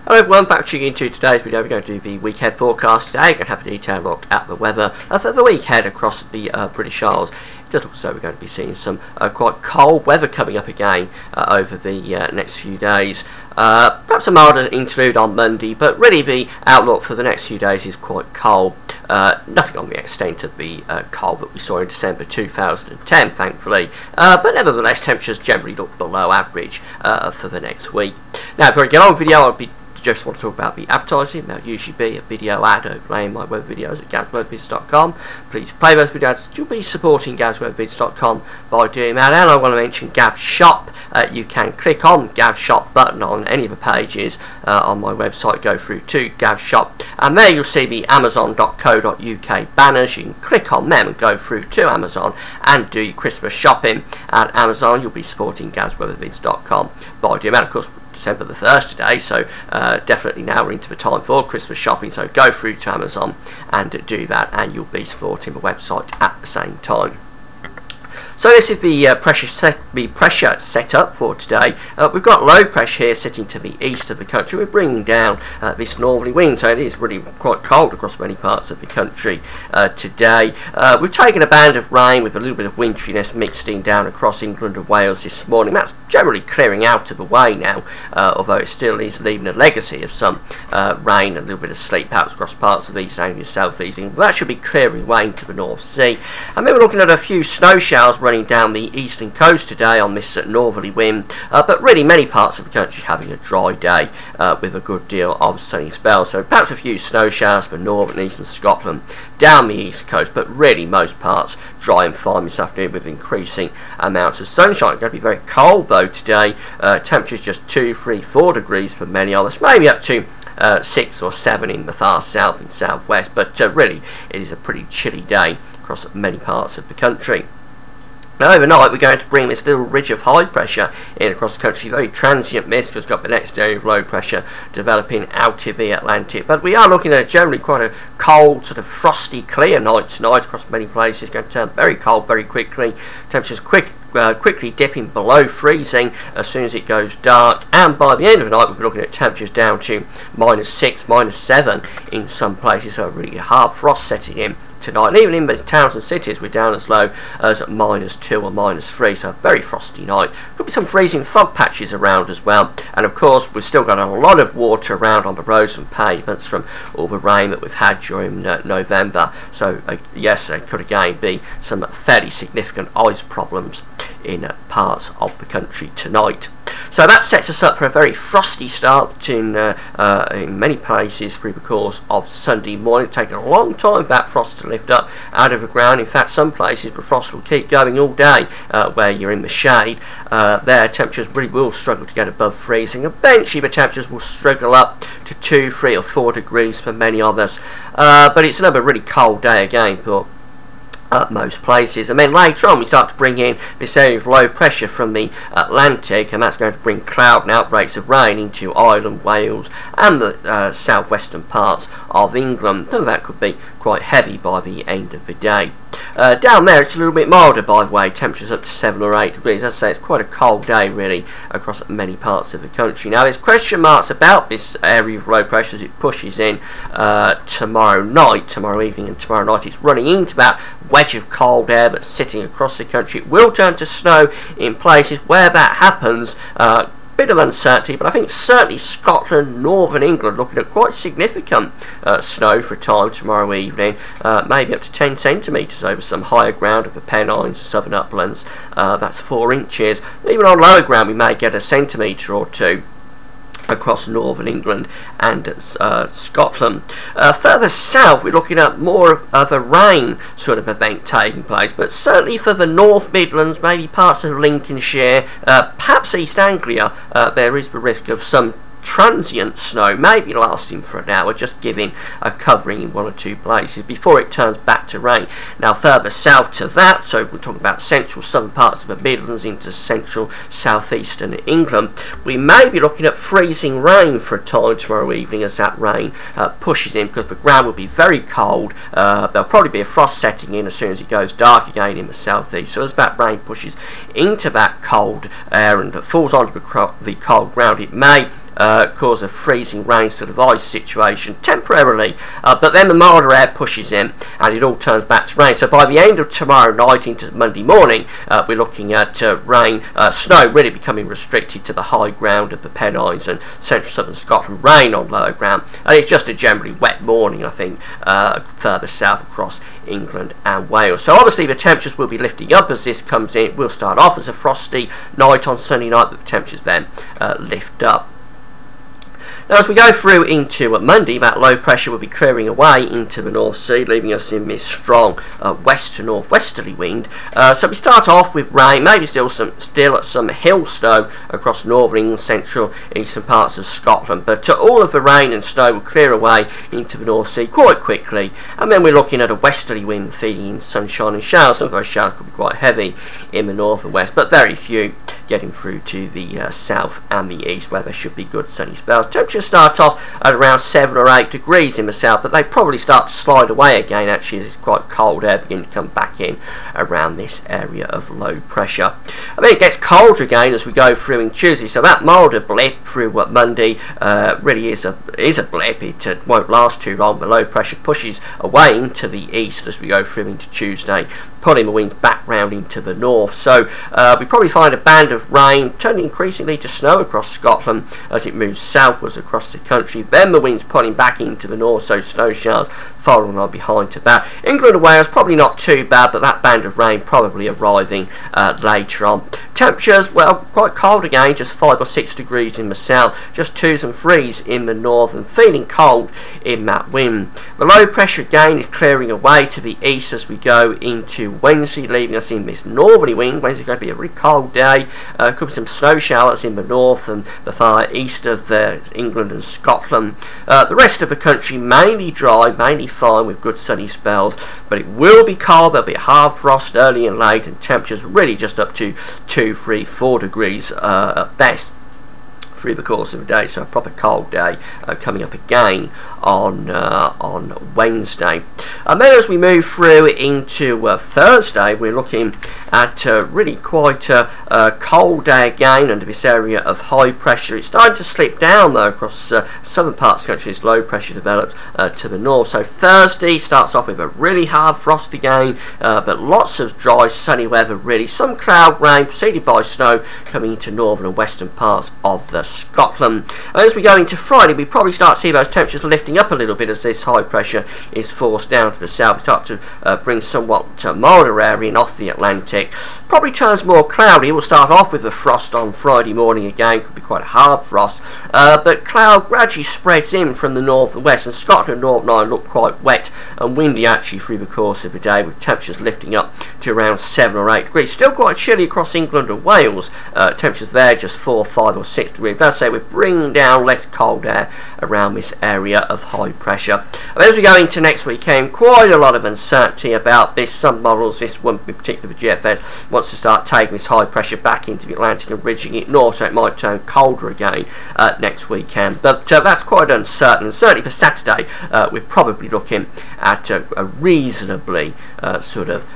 Hello everyone, back to you into today's video. We're going to do the weekend forecast today. We're going to have a detailed look at the weather for the weekend across the British Isles. It does look as though we're going to be seeing some quite cold weather coming up again over the next few days. Perhaps a milder interlude on Monday, but really the outlook for the next few days is quite cold. Nothing on the extent of the cold that we saw in December 2010, thankfully, but nevertheless temperatures generally look below average for the next week. Now, before I get on with the video, just want to talk about the advertising. There'll usually be a video ad overlaying my web videos at gavswebvids.com. Please play those videos. You'll be supporting gavswebvids.com by doing that. And I want to mention Gav Shop. You can click on Gav Shop button on any of the pages on my website, go through to Gav Shop, and there you'll see the amazon.co.uk banners. You can click on them and go through to Amazon and do your Christmas shopping at Amazon. You'll be supporting gavswebvids.com by doing that. Of course, December the 1st today, so definitely now we're into the time for Christmas shopping, so go through to Amazon and do that, and you'll be supporting the website at the same time. So this is the pressure setup for today. We've got low pressure here sitting to the east of the country. We're bringing down this northerly wind, so it is really quite cold across many parts of the country today. We've taken a band of rain with a little bit of winteriness mixed in down across England and Wales this morning. That's generally clearing out of the way now, although it still is leaving a legacy of some rain and a little bit of sleet perhaps across parts of East Anglia, South East England. That should be clearing away into the North Sea. And then we're looking at a few snow showers running down the eastern coast today on this northerly wind, but really many parts of the country having a dry day with a good deal of sunny spells. So perhaps a few snow showers for northern and eastern Scotland down the east coast, but really most parts dry and fine this afternoon with increasing amounts of sunshine. It's going to be very cold though today. Temperatures just 2, 3, 4 degrees for many of us, maybe up to 6 or 7 in the far south and southwest, but really it is a pretty chilly day across many parts of the country. Now overnight we're going to bring this little ridge of high pressure in across the country, very transient mist because we've got the next area of low pressure developing out of the Atlantic. But we are looking at generally quite a cold, sort of frosty, clear night tonight across many places. It's going to turn very cold very quickly. Temperatures quickly dipping below freezing as soon as it goes dark, and by the end of the night we'll be looking at temperatures down to -6, -7 in some places, so really hard frost setting in tonight. And even in the towns and cities we're down as low as -2 or -3, so a very frosty night. Could be some freezing fog patches around as well, and of course we've still got a lot of water around on the roads and pavements from all the rain that we've had during November, so yes, there could again be some fairly significant ice problems in parts of the country tonight. So that sets us up for a very frosty start in many places through the course of Sunday morning. It's taken a long time for that frost to lift up out of the ground. In fact, some places the frost will keep going all day where you're in the shade. There, temperatures really will struggle to get above freezing. Eventually, the temperatures will struggle up to 2, 3 or 4 degrees for many of us. But it's another really cold day again for most places. And then later on we start to bring in this area of low pressure from the Atlantic, and that's going to bring cloud and outbreaks of rain into Ireland, Wales and the southwestern parts of England. Some of that could be quite heavy by the end of the day. Down there it's a little bit milder, by the way, temperatures up to 7 or 8 degrees. As I say, it's quite a cold day really across many parts of the country. Now there's question marks about this area of low pressure as it pushes in tomorrow evening and tomorrow night. It's running into that wedge of cold air that's sitting across the country. It will turn to snow in places where that happens. Bit of uncertainty, but I think certainly Scotland, northern England looking at quite significant snow for a time tomorrow evening, maybe up to 10 centimetres over some higher ground of the Pennines, southern uplands. That's 4 inches. Even on lower ground we may get a centimetre or 2 across northern England and Scotland. Further south we're looking at more of a rain sort of event taking place, but certainly for the North Midlands, maybe parts of Lincolnshire, perhaps East Anglia, there is the risk of some transient snow, maybe lasting for an hour, just giving a covering in 1 or 2 places before it turns back to rain. Now further south to that, so we're talking about central southern parts of the Midlands into central southeastern England, we may be looking at freezing rain for a time tomorrow evening as that rain pushes in, because the ground will be very cold. There'll probably be a frost setting in as soon as it goes dark again in the southeast, so as that rain pushes into that cold air and falls onto the cold ground, it may cause a freezing rain sort of ice situation temporarily, but then the milder air pushes in and it all turns back to rain. So by the end of tomorrow night into Monday morning, we're looking at rain, snow really becoming restricted to the high ground of the Pennines and central southern Scotland, rain on lower ground, and it's just a generally wet morning, I think, further south across England and Wales. So obviously the temperatures will be lifting up as this comes in. It will start off as a frosty night on Sunday night, but the temperatures then lift up. Now as we go through into Monday, that low pressure will be clearing away into the North Sea, leaving us in this strong west to northwesterly wind. So we start off with rain, maybe still some hill snow across northern England, central eastern parts of Scotland, but all of the rain and snow will clear away into the North Sea quite quickly, and then we're looking at a westerly wind feeding in sunshine and showers. Some of those showers could be quite heavy in the north and west, but very few getting through to the south and the east, where there should be good sunny spells. Temperatures start off at around 7 or 8 degrees in the south, but they probably start to slide away again actually as it's quite cold air beginning to come back in around this area of low pressure. I mean, it gets colder again as we go through in Tuesday, so that milder blip through Monday really is a blip. It won't last too long. The low pressure pushes away into the east as we go through into Tuesday, pulling the winds back round into the north. So we probably find a band of rain turning increasingly to snow across Scotland as it moves southwards across the country. Then the winds pulling back into the north, so snow showers following on behind to that. England and Wales probably not too bad, but that band of rain probably arriving later on. Temperatures, well, quite cold again, just 5 or 6 degrees in the south, just 2s and 3s in the north, and feeling cold in that wind. The low pressure again is clearing away to the east as we go into Wednesday, leaving us in this northerly wind. Wednesday's going to be a really cold day. Could be some snow showers in the north and the far east of England and Scotland. The rest of the country mainly dry, mainly fine with good sunny spells, but it will be cold. There'll be a hard frost early and late, and temperatures really just up to 2, 3, 4 degrees at best through the course of the day. So a proper cold day coming up again on Wednesday. And then as we move through into Thursday, we're looking at really quite a cold day again under this area of high pressure. It's starting to slip down though across southern parts of the country as low pressure develops to the north. So Thursday starts off with a really hard frost again, but lots of dry sunny weather really. Some cloud rain preceded by snow coming into northern and western parts of Scotland. And as we go into Friday, we probably start to see those temperatures lifting up a little bit as this high pressure is forced down to the south. We start to bring somewhat milder air in off the Atlantic. Probably turns more cloudy. We'll start off with the frost on Friday morning again. Could be quite a hard frost, but cloud gradually spreads in from the north and west, and Scotland and Northern Ireland look quite wet and windy actually through the course of the day, with temperatures lifting up to around 7 or 8 degrees. Still quite chilly across England and Wales. Temperatures there just 4, 5 or 6 degrees. But as I say, we're bringing down less cold air around this area of high pressure. And as we go into next weekend, quite a lot of uncertainty about this. Some models, this one in particular for GFS, wants to start taking this high pressure back into the Atlantic and ridging it north, so it might turn colder again next weekend. But that's quite uncertain. And certainly for Saturday, we're probably looking at a reasonably sort of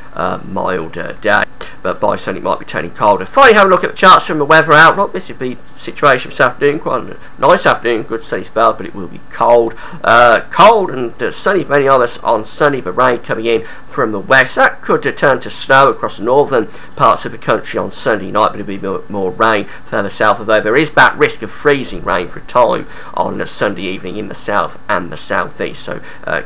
milder day. But by Sunday it might be turning colder. Finally, have a look at the charts from the weather outlook. This would be the situation this afternoon. Quite a nice afternoon, good sunny spell, but it will be cold. Cold and sunny for many of us on Sunday, but rain coming in from the west. That could turn to snow across the northern parts of the country on Sunday night, but it'll be more rain further south, although there is that risk of freezing rain for a time on a Sunday evening in the south and the southeast. So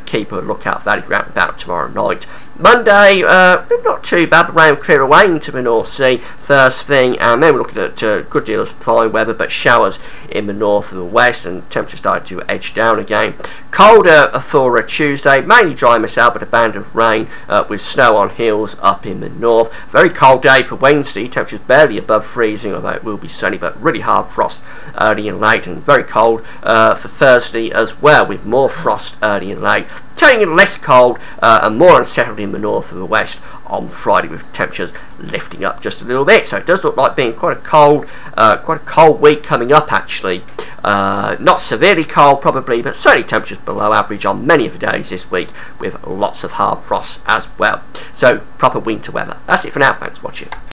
keep a lookout for that if you're out and about tomorrow night. Monday, not too bad, but rain will clear away into the North Sea first thing, and then we're looking at a good deal of fine weather, but showers in the north and the west, and temperatures starting to edge down again. Colder for a Tuesday, mainly dry myself, but a band of rain with snow on hills up in the north. Very cold day for Wednesday, temperatures barely above freezing, although it will be sunny, but really hard frost early and late, and very cold for Thursday as well, with more frost early and late. Turning in less cold and more unsettled in the north and the west on Friday, with temperatures lifting up just a little bit. So it does look like being quite a cold week coming up actually. Not severely cold probably, but certainly temperatures below average on many of the days this week, with lots of hard frosts as well. So proper winter weather. That's it for now. Thanks for watching.